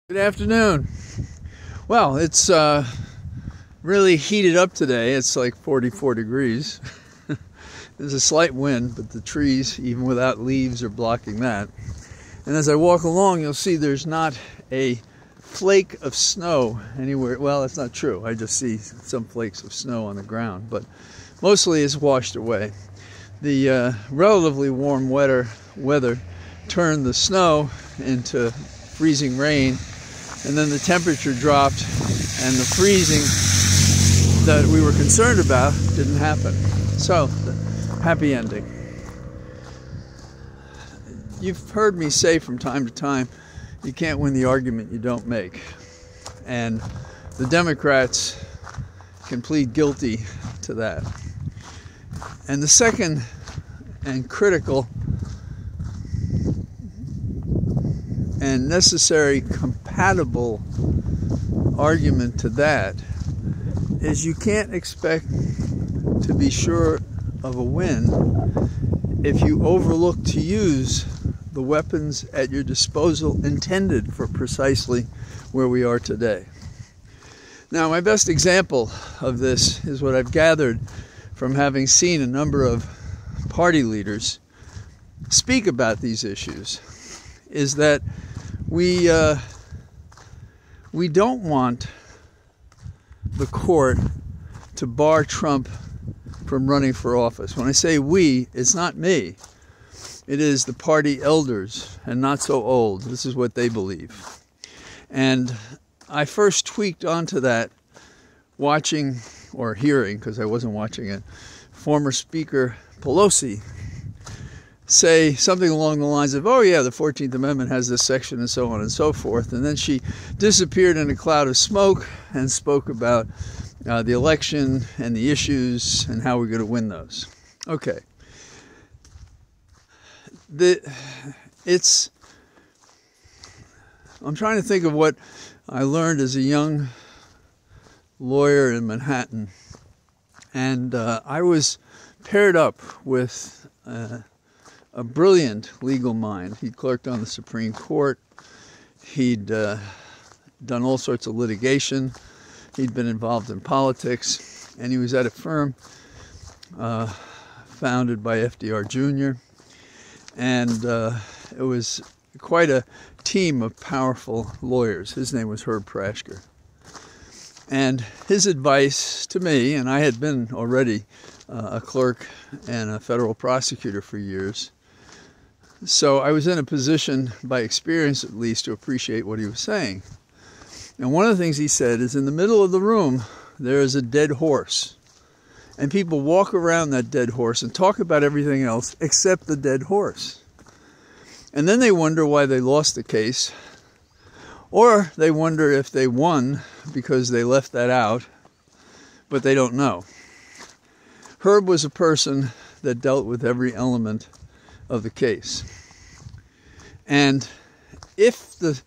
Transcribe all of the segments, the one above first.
Good afternoon. Well, it's really heated up today. It's like 44 degrees. There's a slight wind, but the trees, even without leaves, are blocking that. And as I walk along, you'll see there's not a flake of snow anywhere. Well, that's not true. I just see some flakes of snow on the ground, but mostly it's washed away. The relatively warm weather turned the snow into freezing rain, and then the temperature dropped, and the freezing that we were concerned about didn't happen. So, happy ending. You've heard me say from time to time, you can't win the argument you don't make. And the Democrats can plead guilty to that. And the second and critical and necessary compatible argument to that is you can't expect to be sure of a win if you overlook to use the weapons at your disposal intended for precisely where we are today. Now, my best example of this is what I've gathered from having seen a number of party leaders speak about these issues, is that we don't want the court to bar Trump from running for office. When I say we, it's not me. It is the party elders, and not so old. This is what they believe. And I first tweaked onto that watching, or hearing, because I wasn't watching it, former Speaker Pelosi say something along the lines of, oh yeah, the 14th Amendment has this section and so on and so forth. And then she disappeared in a cloud of smoke and spoke about the election and the issues and how we're going to win those. Okay. I'm trying to think of what I learned as a young lawyer in Manhattan. And I was paired up with a brilliant legal mind. He'd clerked on the Supreme Court. He'd done all sorts of litigation. He'd been involved in politics. And he was at a firm founded by FDR Jr. And it was quite a team of powerful lawyers. His name was Herb Prashker. And his advice to me, and I had been already a clerk and a federal prosecutor for years, so I was in a position, by experience at least, to appreciate what he was saying. And one of the things he said is, in the middle of the room, there is a dead horse. And people walk around that dead horse and talk about everything else except the dead horse. And then they wonder why they lost the case. Or they wonder if they won because they left that out, but they don't know. Herb was a person that dealt with every element of the case. And if the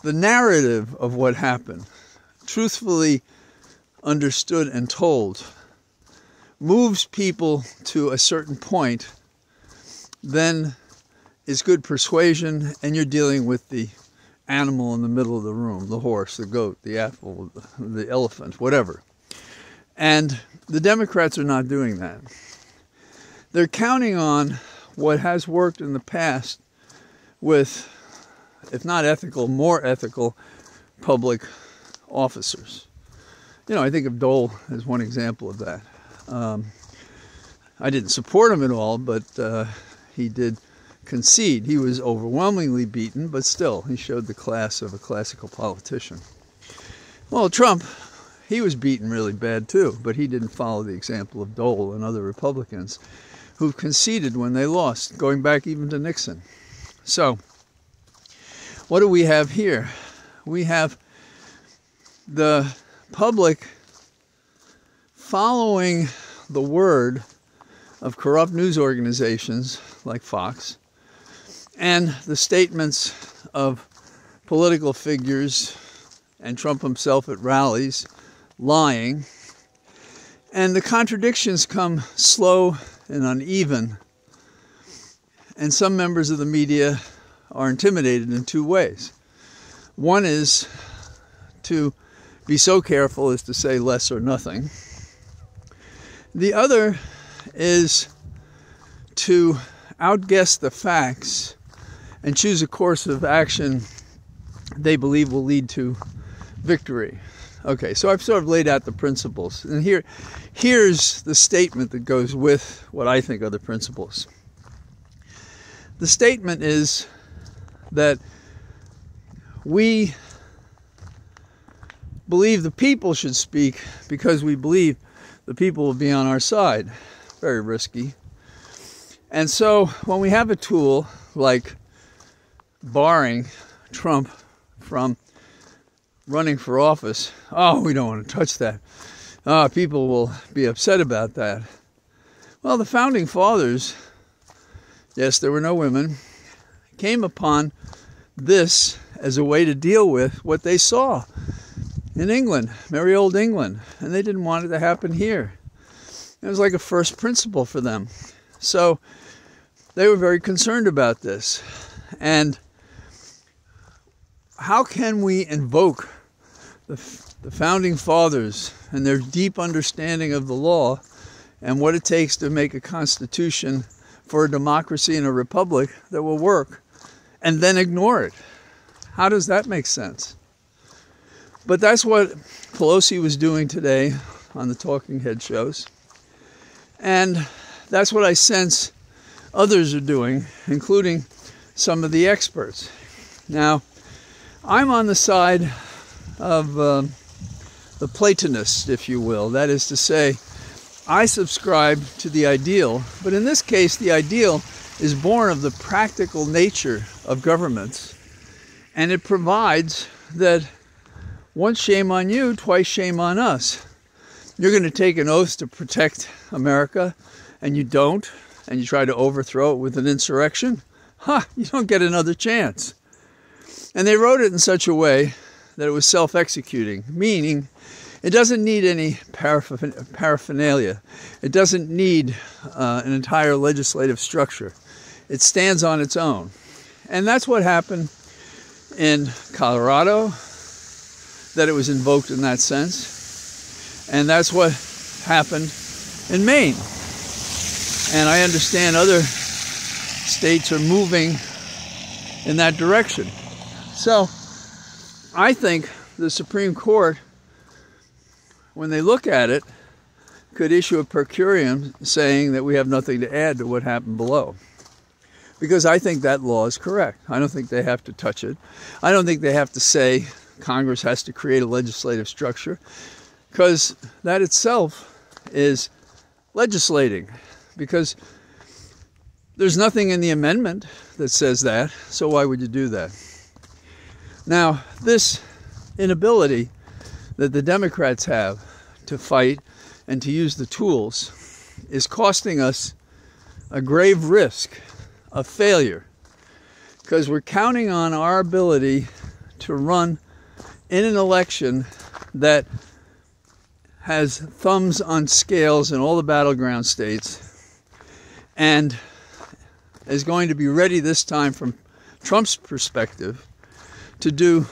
narrative of what happened, truthfully understood and told, moves people to a certain point, then it's good persuasion, and you're dealing with the animal in the middle of the room, the horse, the goat, the apple, the elephant, whatever. And the Democrats are not doing that. They're counting on what has worked in the past with, if not ethical, more ethical public officers. You know, I think of Dole as one example of that. I didn't support him at all, but he did concede. He was overwhelmingly beaten, but still, he showed the class of a classical politician. Well, Trump, he was beaten really bad too, but he didn't follow the example of Dole and other Republicans who conceded when they lost, going back even to Nixon. So, what do we have here? We have the public following the word of corrupt news organizations like Fox, and the statements of political figures and Trump himself at rallies lying. And the contradictions come slow and uneven. And some members of the media are intimidated in two ways. One is to be so careful as to say less or nothing. The other is to outguess the facts and choose a course of action they believe will lead to victory. Okay, so I've sort of laid out the principles. And here's the statement that goes with what I think are the principles. The statement is that we believe the people should speak because we believe the people will be on our side. Very risky. And so when we have a tool like barring Trump from running for office, we don't want to touch that. People will be upset about that. Well, the founding fathers, yes, there were no women, came upon this as a way to deal with what they saw in England, merry old England, and they didn't want it to happen here. It was like a first principle for them. So they were very concerned about this. And how can we invoke the founding fathers and their deep understanding of the law and what it takes to make a constitution for a democracy and a republic that will work, and then ignore it? How does that make sense? But that's what Pelosi was doing today on the Talking Head shows. And that's what I sense others are doing, including some of the experts. Now, I'm on the side of the Platonists, if you will. That is to say, I subscribe to the ideal, but in this case, the ideal is born of the practical nature of governments. And it provides that once shame on you, twice shame on us. You're going to take an oath to protect America, and you don't, and you try to overthrow it with an insurrection. You don't get another chance. And they wrote it in such a way that it was self-executing, meaning it doesn't need any paraphernalia. It doesn't need an entire legislative structure. It stands on its own. And that's what happened in Colorado, that it was invoked in that sense. And that's what happened in Maine. And I understand other states are moving in that direction. So I think the Supreme Court, when they look at it, could issue a per curiam saying that we have nothing to add to what happened below. Because I think that law is correct. I don't think they have to touch it. I don't think they have to say Congress has to create a legislative structure, because that itself is legislating. Because there's nothing in the amendment that says that, so why would you do that? Now, this inability that the Democrats have to fight and to use the tools is costing us a grave risk of failure, because we're counting on our ability to run in an election that has thumbs on scales in all the battleground states and is going to be ready this time from Trump's perspective to do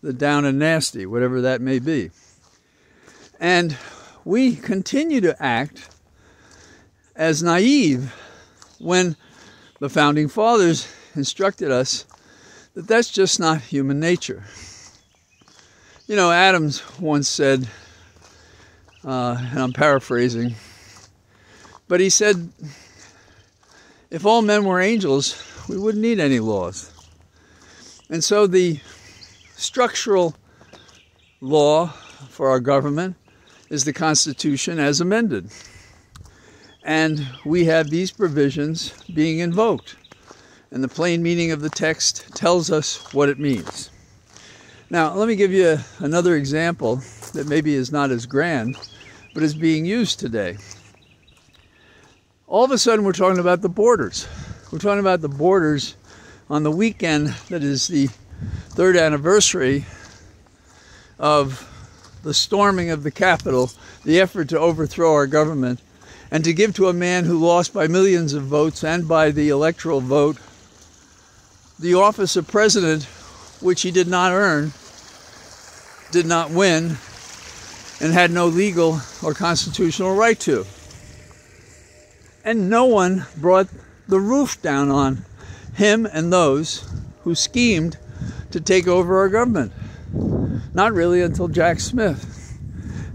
the down and nasty, whatever that may be. And we continue to act as naive when the Founding Fathers instructed us that that's just not human nature. You know, Adams once said, and I'm paraphrasing, but he said, if all men were angels, we wouldn't need any laws. And so the structural law for our government is the Constitution as amended. And we have these provisions being invoked. And the plain meaning of the text tells us what it means. Now, let me give you another example that maybe is not as grand, but is being used today. All of a sudden, we're talking about the borders. We're talking about the borders on the weekend that is the 3rd anniversary of the storming of the Capitol, the effort to overthrow our government, and to give to a man who lost by millions of votes and by the electoral vote the office of president which he did not earn, did not win, and had no legal or constitutional right to. And no one brought the roof down on him and those who schemed to take over our government. Not really until Jack Smith.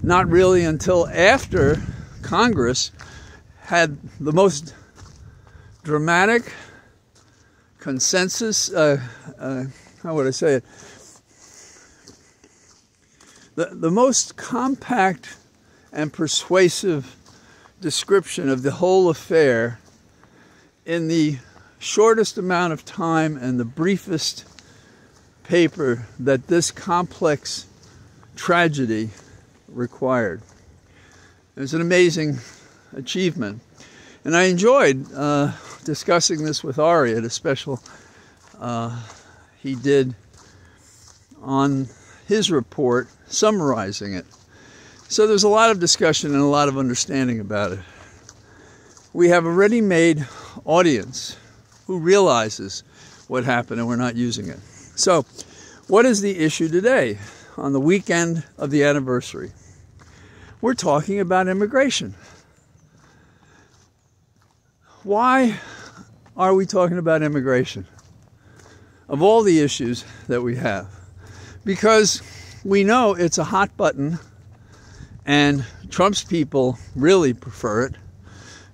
Not really until after Congress had the most dramatic consensus, how would I say it? The most compact and persuasive description of the whole affair in the shortest amount of time and the briefest paper that this complex tragedy required. It was an amazing achievement. And I enjoyed discussing this with Ari at a special he did on his report summarizing it. So there's a lot of discussion and a lot of understanding about it. We have a ready-made audience who realizes what happened and we're not using it. So what is the issue today on the weekend of the anniversary? We're talking about immigration. Why are we talking about immigration? Of all the issues that we have. Because we know it's a hot button and Trump's people really prefer it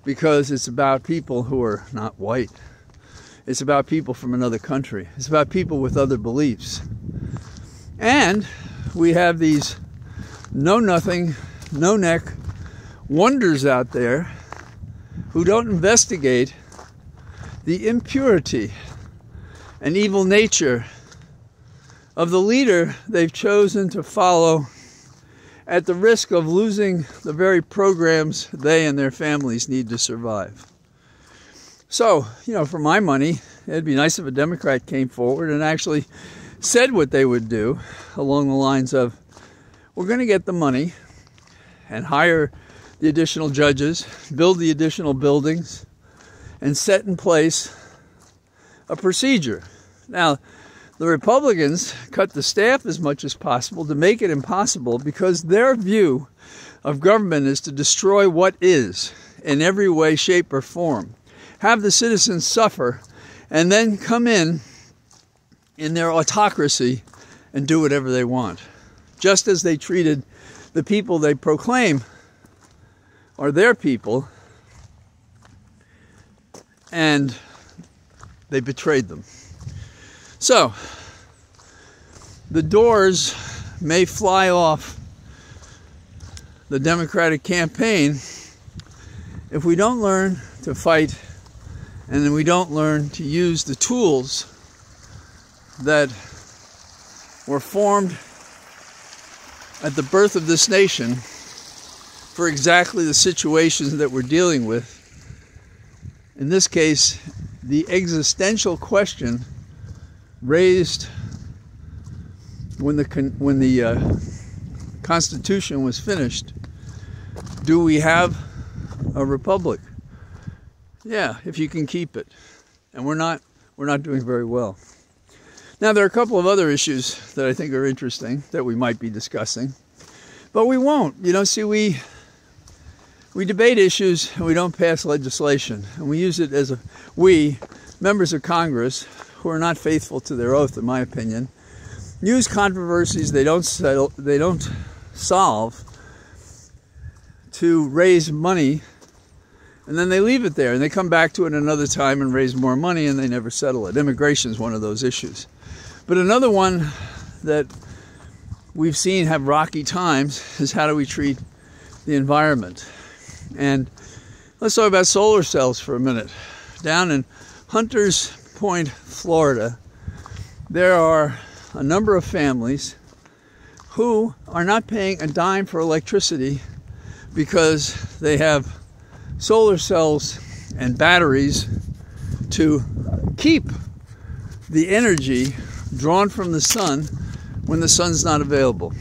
because it's about people who are not white. It's about people from another country. It's about people with other beliefs. And we have these know-nothing, no-neck wonders out there who don't investigate the impurity and evil nature of the leader they've chosen to follow at the risk of losing the very programs they and their families need to survive. So, for my money, it'd be nice if a Democrat came forward and actually said what they would do along the lines of, we're going to get the money and hire the additional judges, build the additional buildings, and set in place a procedure. Now, the Republicans cut the staff as much as possible to make it impossible because their view of government is to destroy what is in every way, shape, or form. Have the citizens suffer and then come in their autocracy and do whatever they want. Just as they treated the people they proclaim are their people, and they betrayed them. So, the doors may fly off the Democratic campaign if we don't learn to fight and then we don't learn to use the tools that were formed at the birth of this nation for exactly the situations that we're dealing with. In this case, the existential question raised when the Constitution was finished: do we have a republic? Yeah, if you can keep it. And we're not doing very well. Now, there are a couple of other issues that I think are interesting that we might be discussing, but we won't. We debate issues and we don't pass legislation, and we use it as we, members of Congress, who are not faithful to their oath, in my opinion, use controversies they don't solve to raise money, and then they leave it there and they come back to it another time and raise more money and they never settle it. Immigration is one of those issues. But another one that we've seen have rocky times is how do we treat the environment. And let's talk about solar cells for a minute. Down in Hunters Point, Florida, there are a number of families who are not paying a dime for electricity because they have solar cells and batteries to keep the energy drawn from the sun when the sun's not available.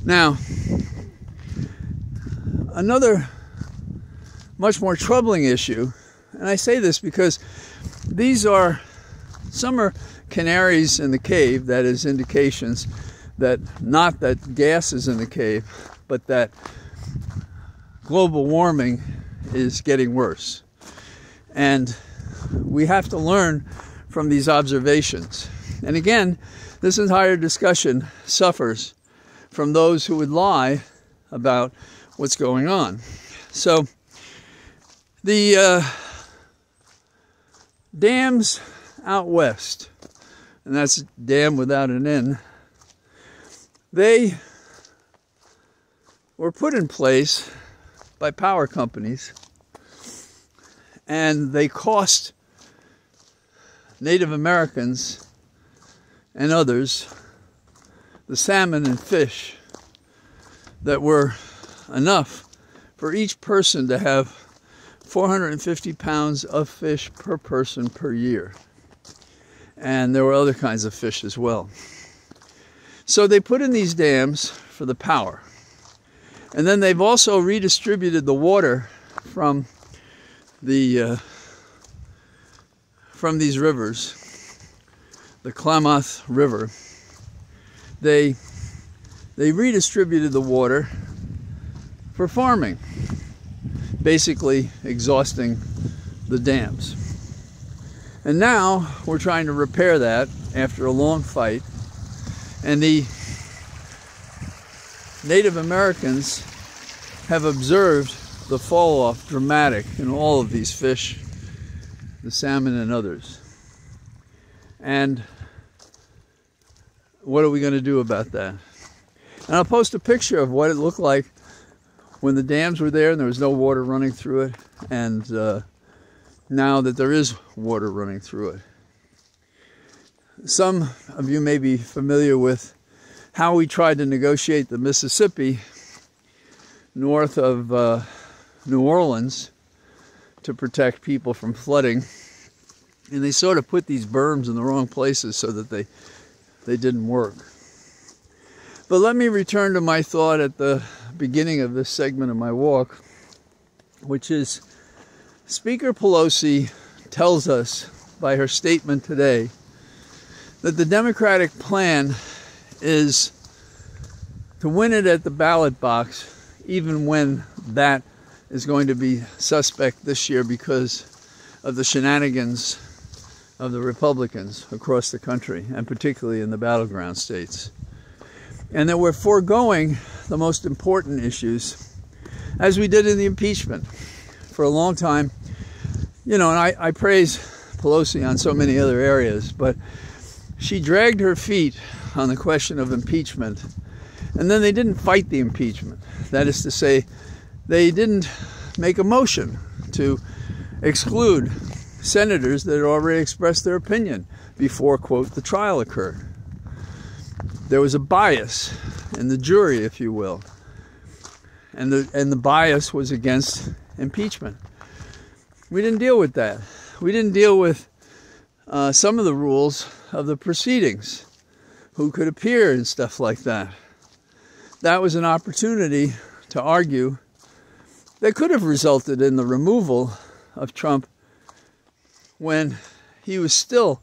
Now, another much more troubling issue, and I say this because some are canaries in the cave, that is indications that not that gas is in the cave, but that global warming is getting worse. And we have to learn from these observations. And again, this entire discussion suffers from those who would lie about what's going on. So the dams out west, and that's dam without an N, they were put in place by power companies, and they cost Native Americans and others the salmon and fish that were enough for each person to have 450 pounds of fish per person per year. And there were other kinds of fish as well. So they put in these dams for the power. And then they've also redistributed the water from the from these rivers, the Klamath River. They redistributed the water for farming, basically exhausting the dams. And now we're trying to repair that after a long fight. And the Native Americans have observed the fall off dramatic in all of these fish, the salmon and others. And what are we going to do about that? And I'll post a picture of what it looked like when the dams were there and there was no water running through it, and now that there is water running through it. Some of you may be familiar with how we tried to negotiate the Mississippi north of New Orleans to protect people from flooding. And they sort of put these berms in the wrong places so that they didn't work. But let me return to my thought at the beginning of this segment of my walk, which is Speaker Pelosi tells us by her statement today that the Democratic plan is to win it at the ballot box, even when that is going to be suspect this year because of the shenanigans of the Republicans across the country, and particularly in the battleground states. And that we're foregoing the most important issues, as we did in the impeachment. For a long time, you know, and I praise Pelosi on so many other areas, but she dragged her feet on the question of impeachment, and then they didn't fight the impeachment. That is to say, they didn't make a motion to exclude senators that had already expressed their opinion before, quote, the trial occurred. There was a bias in the jury, if you will, and the bias was against impeachment. We didn't deal with that. We didn't deal with some of the rules of the proceedings, who could appear and stuff like that. That was an opportunity to argue that could have resulted in the removal of Trump when he was still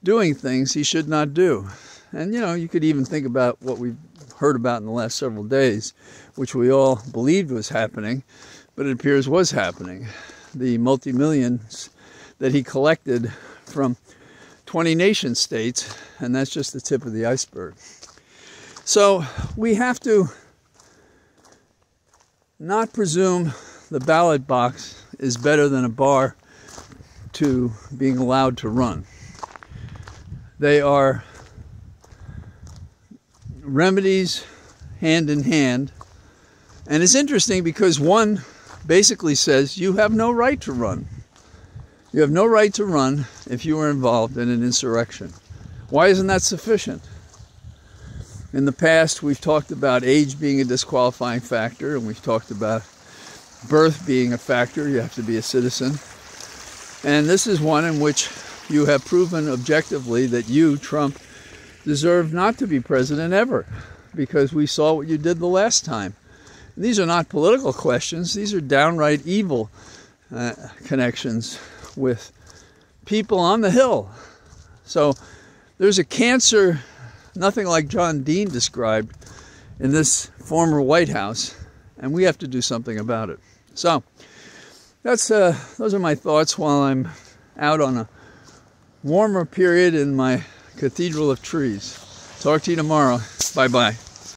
doing things he should not do. And, you know, you could even think about what we've heard about in the last several days, which we all believed was happening, but it appears was happening. The multi-millions that he collected from 20 nation states, and that's just the tip of the iceberg. So we have to not presume the ballot box is better than a bar to being allowed to run. They are remedies hand in hand. And it's interesting because one basically says you have no right to run. You have no right to run if you were involved in an insurrection. Why isn't that sufficient? In the past, we've talked about age being a disqualifying factor, and we've talked about birth being a factor. You have to be a citizen. And this is one in which you have proven objectively that you, Trump, deserve not to be president ever, because we saw what you did the last time. And these are not political questions. These are downright evil connections with people on the Hill. So There's a cancer, nothing like John Dean described, in this former White House, and we have to do something about it. So those are my thoughts while I'm out on a warmer period in my Cathedral of Trees. Talk to you tomorrow. Bye-bye.